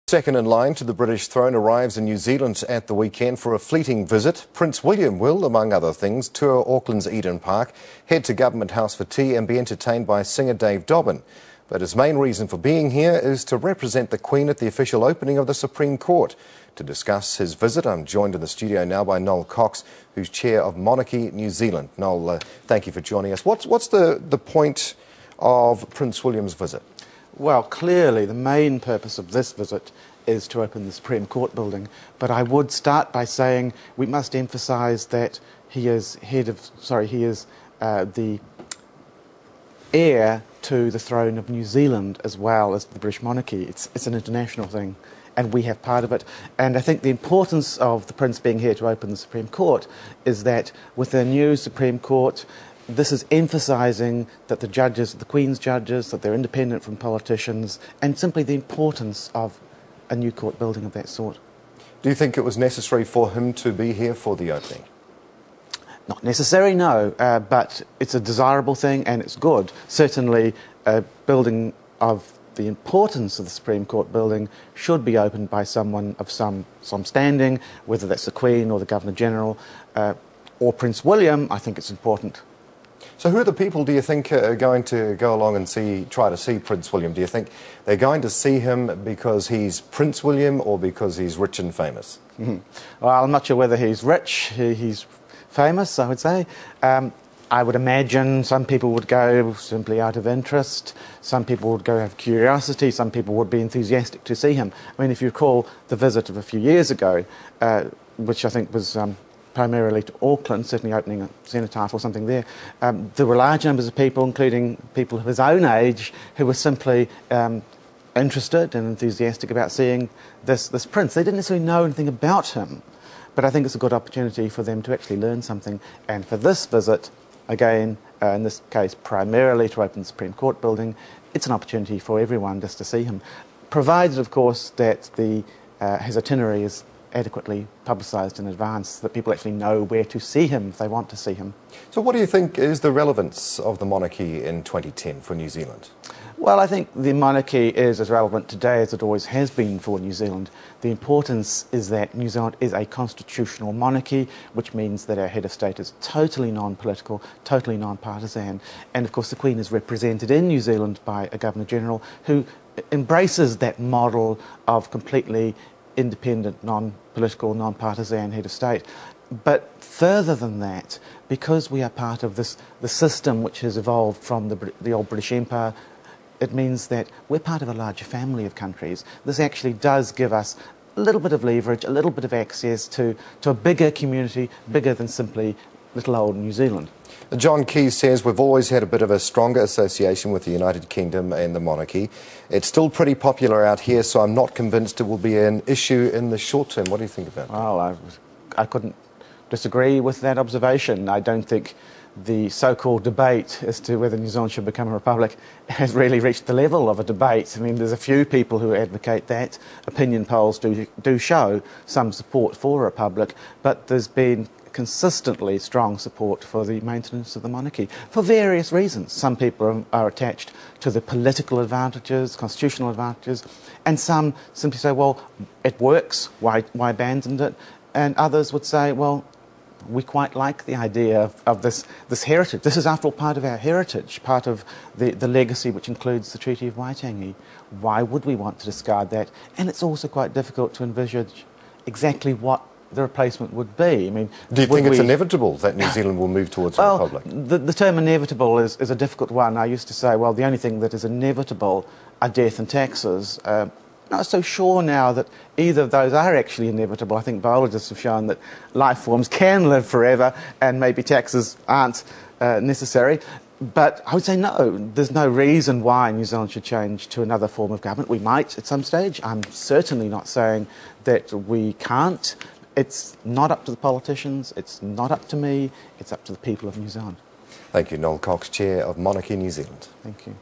Second in line to the British throne arrives in New Zealand at the weekend for a fleeting visit. Prince William will, among other things, tour Auckland's Eden Park, head to Government House for tea and be entertained by singer Dave Dobbin. But his main reason for being here is to represent the Queen at the official opening of the Supreme Court. To discuss his visit, I'm joined in the studio now by Noel Cox, who's chair of Monarchy New Zealand. Noel, thank you for joining us. What's the point of Prince William's visit? Well, clearly the main purpose of this visit is to open the Supreme Court building, but I would start by saying we must emphasise that he is the heir to the throne of New Zealand as well as the British monarchy. It's an international thing, and we have part of it. And I think the importance of the Prince being here to open the Supreme Court is that with the new Supreme Court, this is emphasising that the judges, the Queen's judges, that they're independent from politicians, and simply the importance of a new court building of that sort. Do you think it was necessary for him to be here for the opening? Not necessary, no, but it's a desirable thing and it's good. Certainly a building of the importance of the Supreme Court building should be opened by someone of some standing, whether that's the Queen or the Governor-General or Prince William. I think it's important. So who are the people, do you think, are going to go along and try to see Prince William? Do you think they're going to see him because he's Prince William or because he's rich and famous? Well, I'm not sure whether he's rich, he's famous, I would say. I would imagine some people would go simply out of interest, some people would go out of curiosity, some people would be enthusiastic to see him. I mean, if you recall the visit of a few years ago, which I think was primarily to Auckland, certainly opening a cenotaph or something there, there were large numbers of people, including people of his own age, who were simply interested and enthusiastic about seeing this prince. They didn't necessarily know anything about him, but I think it's a good opportunity for them to actually learn something. And for this visit, again, in this case primarily to open the Supreme Court building, it's an opportunity for everyone just to see him, provided, of course, that his itinerary is adequately publicised in advance, so that people actually know where to see him if they want to see him. So what do you think is the relevance of the monarchy in 2010 for New Zealand? Well, I think the monarchy is as relevant today as it always has been for New Zealand. The importance is that New Zealand is a constitutional monarchy, which means that our head of state is totally non-political, totally non-partisan, and of course the Queen is represented in New Zealand by a Governor-General who embraces that model of completely independent, non-political, non-partisan head of state. But further than that, because we are part of the system which has evolved from the old British Empire, it means that we're part of a larger family of countries. This actually does give us a little bit of leverage, a little bit of access to a bigger community, bigger than simply little old New Zealand. John Keyes says we've always had a bit of a stronger association with the United Kingdom and the monarchy. It's still pretty popular out here, so I'm not convinced it will be an issue in the short term. What do you think about that? Well, I couldn't disagree with that observation. I don't think the so-called debate as to whether New Zealand should become a republic has really reached the level of a debate. I mean, there's a few people who advocate that. Opinion polls do show some support for a republic, but there's been consistently strong support for the maintenance of the monarchy for various reasons. Some people are attached to the political advantages, constitutional advantages, and some simply say, well, it works, why abandon it? And others would say, well, we quite like the idea of this heritage. This is, after all, part of our heritage, part of the legacy which includes the Treaty of Waitangi. Why would we want to discard that? And it's also quite difficult to envisage exactly what the replacement would be. I mean, do you think it's inevitable that New Zealand will move towards a republic? The term inevitable is a difficult one. I used to say, well, the only thing that is inevitable are death and taxes. Not so sure now that either of those are actually inevitable. I think biologists have shown that life forms can live forever and maybe taxes aren't necessary. But I would say no, there's no reason why New Zealand should change to another form of government. We might at some stage. I'm certainly not saying that we can't. It's not up to the politicians, it's not up to me, it's up to the people of New Zealand. Thank you, Noel Cox, Chair of Monarchy New Zealand. Thank you.